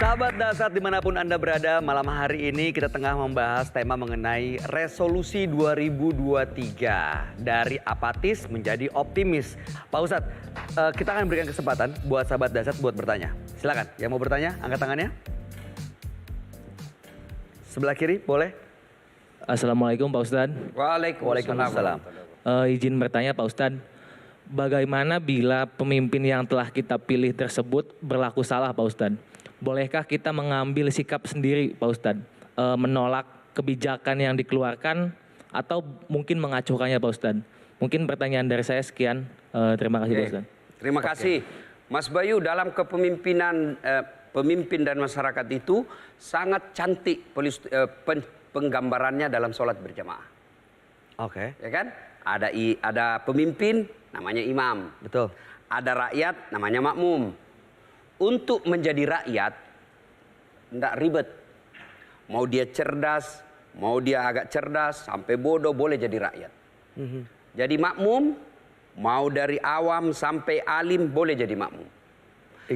Sahabat Dasar dimanapun Anda berada, malam hari ini kita tengah membahas tema mengenai resolusi 2023. Dari apatis menjadi optimis. Pak Ustadz, kita akan berikan kesempatan buat sahabat Dasar buat bertanya. Silakan, yang mau bertanya, angkat tangannya. Sebelah kiri, boleh. Assalamualaikum Pak Ustadz. Waalaikumsalam. Izin bertanya Pak Ustadz, bagaimana bila pemimpin yang telah kita pilih tersebut berlaku salah Pak Ustadz? Bolehkah kita mengambil sikap sendiri Pak Ustadz? Menolak kebijakan yang dikeluarkan atau mungkin mengacuhkannya Pak Ustadz? Mungkin pertanyaan dari saya sekian. Terima kasih Pak Ustadz. Terima kasih. Mas Bayu, dalam kepemimpinan pemimpin dan masyarakat itu sangat cantik penggambarannya dalam sholat berjamaah. Oke. Ya kan? Ada pemimpin namanya imam. Betul. Ada rakyat namanya makmum. Untuk menjadi rakyat tidak ribet. Mau dia cerdas, mau dia agak cerdas, sampai bodoh boleh jadi rakyat. Jadi makmum, mau dari awam sampai alim boleh jadi makmum.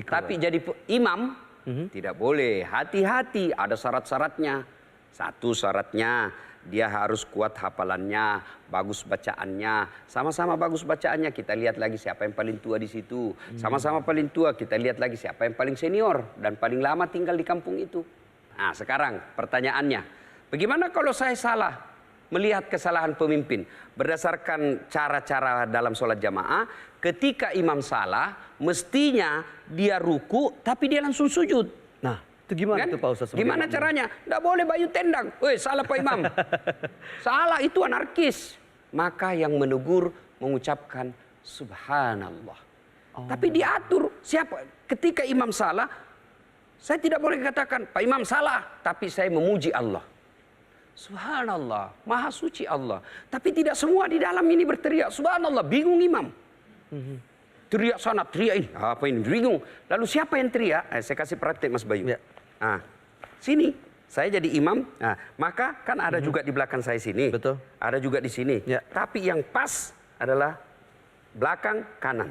Tapi jadi imam tidak boleh. Hati-hati, ada syarat-syaratnya. Satu syaratnya, dia harus kuat hafalannya, bagus bacaannya. Sama-sama bagus bacaannya, kita lihat lagi siapa yang paling tua di situ. Sama-sama paling tua, kita lihat lagi siapa yang paling senior dan paling lama tinggal di kampung itu. Nah sekarang pertanyaannya, bagaimana kalau saya salah melihat kesalahan pemimpin? Berdasarkan cara-cara dalam sholat jamaah, ketika imam salah, mestinya dia ruku tapi dia langsung sujud. Nah, itu gimana Kan? tuh Pak Ustadz? Gimana caranya? Nggak boleh Bayu tendang. Weh, salah Pak Imam. Salah, itu anarkis. Maka yang menegur mengucapkan subhanallah. Tapi diatur siapa? Ketika imam salah, saya tidak boleh katakan Pak Imam salah, tapi saya memuji Allah. Subhanallah, maha suci Allah. Tapi tidak semua di dalam ini berteriak subhanallah, bingung imam. Teriak sana, teriak ini. Apa ini? Bingung. Lalu siapa yang teriak? Saya kasih praktek Mas Bayu. Ya. Nah, sini saya jadi imam. Nah, maka kan ada juga di belakang saya sini. Betul. Ada juga di sini. Ya. Tapi yang pas adalah belakang kanan.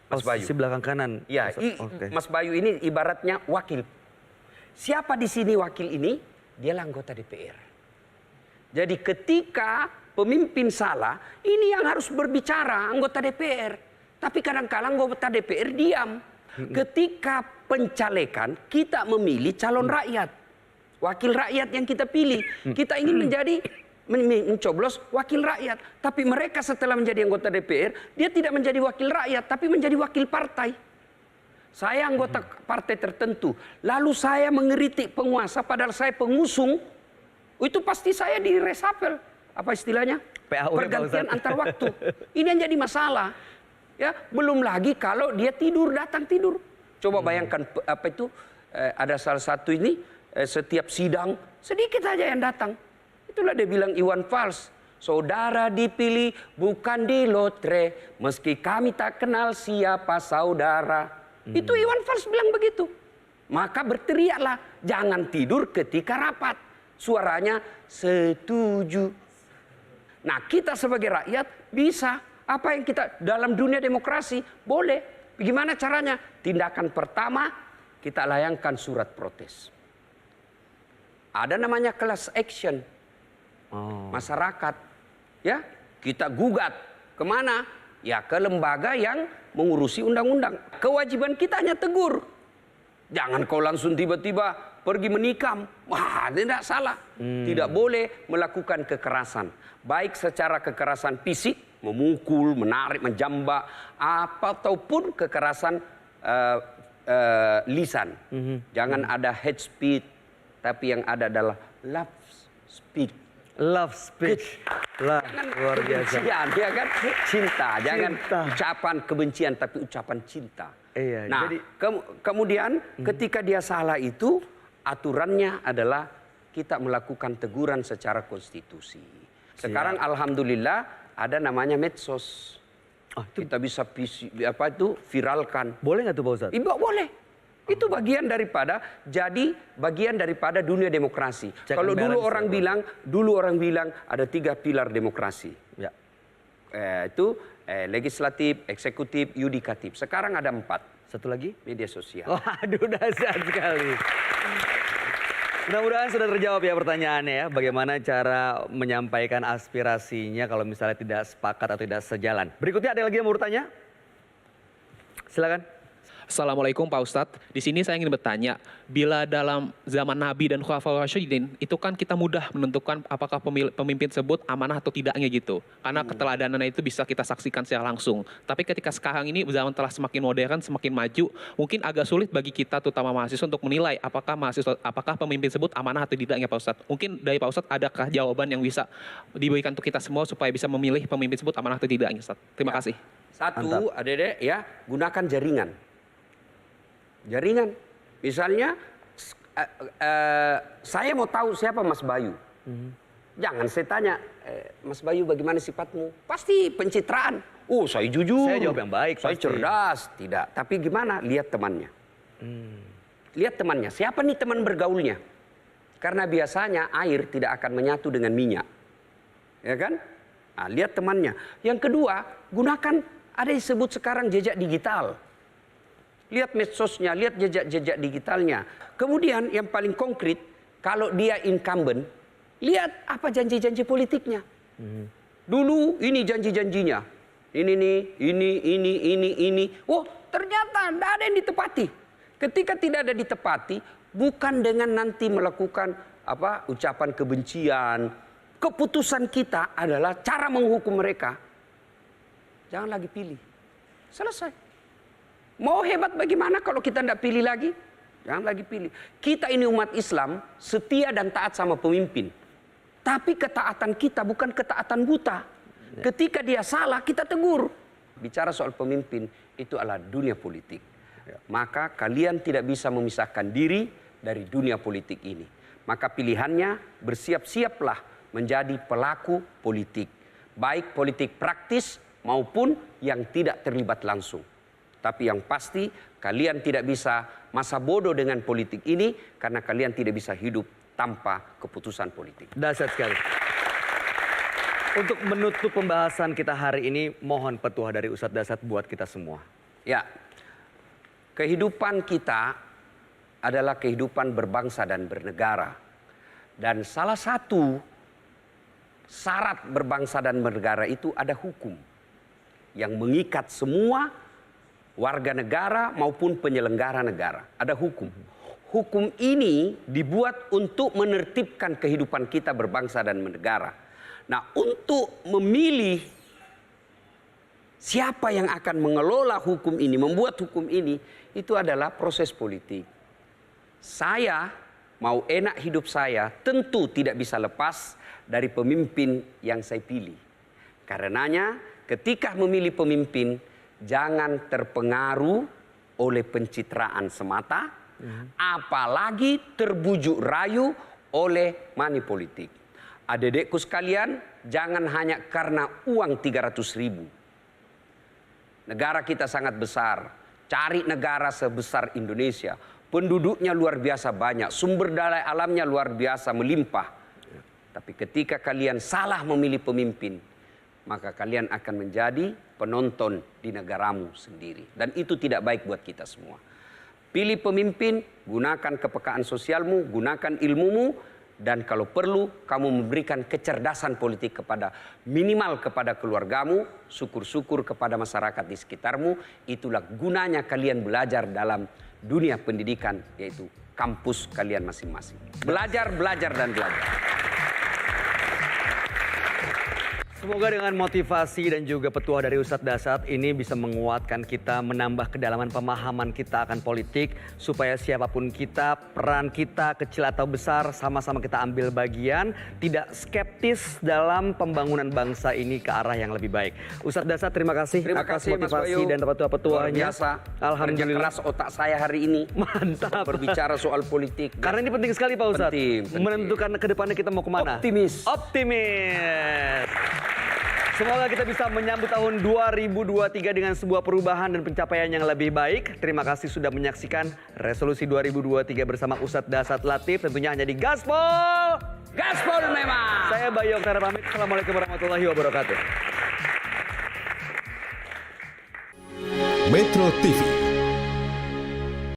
Mas Bayu. Sisi belakang kanan. Ya, Oke. Mas Bayu ini ibaratnya wakil. Siapa di sini wakil ini? Dialah anggota DPR. Jadi ketika pemimpin salah, ini yang harus berbicara anggota DPR. Tapi kadang-kadang anggota DPR diam. Ketika pencalekan, kita memilih calon rakyat. Wakil rakyat yang kita pilih. Kita ingin menjadi, mencoblos wakil rakyat. Tapi mereka setelah menjadi anggota DPR, dia tidak menjadi wakil rakyat, tapi menjadi wakil partai. Saya anggota partai tertentu. Lalu saya mengeritik penguasa, padahal saya pengusung. Itu pasti saya di resapel. Apa istilahnya? PAU, pergantian antar waktu. Ini yang jadi masalah. Ya, belum lagi kalau dia tidur, datang tidur. Coba bayangkan apa itu, ada salah satu ini, setiap sidang sedikit saja yang datang. Itulah dia bilang Iwan Fals, saudara dipilih bukan di lotre, meski kami tak kenal siapa saudara. Itu Iwan Fals bilang begitu. Maka berteriaklah, jangan tidur ketika rapat. Suaranya setuju. Nah, kita sebagai rakyat bisa. Apa yang kita dalam dunia demokrasi boleh. Bagaimana caranya? Tindakan pertama, kita layangkan surat protes. Ada namanya class action. Masyarakat. Ya, kita gugat. Kemana? Ya ke lembaga yang mengurusi undang-undang. Kewajiban kita hanya tegur. Jangan kau langsung tiba-tiba pergi menikam. Wah, tidak salah. Tidak boleh melakukan kekerasan. Baik secara kekerasan fisik, memukul, menarik, menjambak, ataupun kekerasan lisan. Jangan ada hate speech, tapi yang ada adalah love speech. Love speech. Lah, luar biasa. Ya kan? Cinta. Jangan Cinta. ucapan kebencian, tapi ucapan cinta. Iya, Nah, jadi kemudian ketika dia salah itu, aturannya adalah kita melakukan teguran secara konstitusi. Sekarang alhamdulillah ada namanya medsos. Kita bisa viralkan. boleh nggak tuh Pak Ustadz? Ibu boleh. Itu bagian daripada dunia demokrasi. Kalau dulu orang bilang ada 3 pilar demokrasi. Ya. Itu legislatif, eksekutif, yudikatif. Sekarang ada 4. Satu lagi? Media sosial. Waduh, dahsyat sekali. Mudah-mudahan sudah terjawab ya pertanyaannya ya. Bagaimana cara menyampaikan aspirasinya kalau misalnya tidak sepakat atau tidak sejalan. Berikutnya ada lagi yang mau bertanya? Silakan. Assalamualaikum Pak Ustadz. Di sini saya ingin bertanya, bila dalam zaman Nabi dan Khulafaur Rasyidin, itu kan kita mudah menentukan apakah pemimpin tersebut amanah atau tidaknya gitu. Karena keteladanannya itu bisa kita saksikan secara langsung. Tapi ketika sekarang ini zaman telah semakin modern, semakin maju, mungkin agak sulit bagi kita, terutama mahasiswa, untuk menilai apakah pemimpin tersebut amanah atau tidaknya Pak Ustadz. Mungkin dari Pak Ustadz adakah jawaban yang bisa diberikan untuk kita semua supaya bisa memilih pemimpin tersebut amanah atau tidaknya Ustadz. Terima kasih. Satu, Mantap. Adik-adik ya, gunakan jaringan. Jaringan. Misalnya, saya mau tahu siapa Mas Bayu. Jangan saya tanya, Mas Bayu bagaimana sifatmu? Pasti pencitraan. Oh, saya jujur. Saya jawab yang baik, Saya pasti. cerdas. Tidak. Tapi gimana? Lihat temannya. Lihat temannya. Siapa nih teman bergaulnya? Karena biasanya air tidak akan menyatu dengan minyak. Ya kan? Nah, lihat temannya. Yang kedua, gunakan, ada yang disebut sekarang jejak digital. Lihat medsosnya, lihat jejak-jejak digitalnya. Kemudian yang paling konkret, kalau dia incumbent, lihat apa janji-janji politiknya. Dulu ini janji-janjinya. Ini nih, ini. Oh, ternyata tidak ada yang ditepati. Ketika tidak ada ditepati, bukan dengan nanti melakukan ucapan kebencian. Keputusan kita adalah cara menghukum mereka. Jangan lagi pilih. Selesai. Mau hebat bagaimana kalau kita tidak pilih lagi? Jangan lagi pilih. Kita ini umat Islam setia dan taat sama pemimpin. Tapi ketaatan kita bukan ketaatan buta. Ketika dia salah kita tegur. Bicara soal pemimpin itu adalah dunia politik. Maka kalian tidak bisa memisahkan diri dari dunia politik ini. Maka pilihannya bersiap-siaplah menjadi pelaku politik. Baik politik praktis maupun yang tidak terlibat langsung. Tapi yang pasti kalian tidak bisa masa bodoh dengan politik ini karena kalian tidak bisa hidup tanpa keputusan politik. Dahsyat sekali. Untuk menutup pembahasan kita hari ini, mohon petua dari Ustadz Dasyat buat kita semua. Ya, kehidupan kita adalah kehidupan berbangsa dan bernegara. Dan salah satu syarat berbangsa dan bernegara itu ada hukum yang mengikat semua warga negara maupun penyelenggara negara. Ada hukum. Hukum ini dibuat untuk menertibkan kehidupan kita berbangsa dan bernegara. Nah, untuk memilih siapa yang akan mengelola hukum ini, membuat hukum ini, itu adalah proses politik. Saya mau enak hidup saya tentu tidak bisa lepas dari pemimpin yang saya pilih. Karenanya ketika memilih pemimpin, jangan terpengaruh oleh pencitraan semata, apalagi terbujuk rayu oleh money politik. Adik-adikku sekalian, jangan hanya karena uang 300.000. Negara kita sangat besar. Cari negara sebesar Indonesia. Penduduknya luar biasa banyak. Sumber daya alamnya luar biasa melimpah. Tapi ketika kalian salah memilih pemimpin, maka kalian akan menjadi penonton di negaramu sendiri. Dan itu tidak baik buat kita semua. Pilih pemimpin, gunakan kepekaan sosialmu, gunakan ilmumu, dan kalau perlu kamu memberikan kecerdasan politik kepada minimal kepada keluargamu, syukur-syukur kepada masyarakat di sekitarmu. Itulah gunanya kalian belajar dalam dunia pendidikan, yaitu kampus kalian masing-masing. Belajar, belajar, dan belajar. Semoga dengan motivasi dan juga petua dari Ustadz Dasyat ini bisa menguatkan kita, menambah kedalaman pemahaman kita akan politik, supaya siapapun kita, peran kita kecil atau besar, sama-sama kita ambil bagian, tidak skeptis dalam pembangunan bangsa ini ke arah yang lebih baik. Ustadz Dasyat, terima kasih atas Mas motivasi Bayu. dan petua-petuanya. Luar biasa. Alhamdulillah. Kerja keras otak saya hari ini. Mantap. Berbicara soal politik. Karena ini penting sekali Pak Ustadz. Penting. Menentukan ke depannya kita mau kemana. Optimis. Optimis. Semoga kita bisa menyambut tahun 2023 dengan sebuah perubahan dan pencapaian yang lebih baik. Terima kasih sudah menyaksikan Resolusi 2023 bersama Ustadz Dasyat Latif. Tentunya hanya di Gaspol. Gaspol memang. Saya Bayu Oktara pamit. Assalamualaikum warahmatullahi wabarakatuh. Metro TV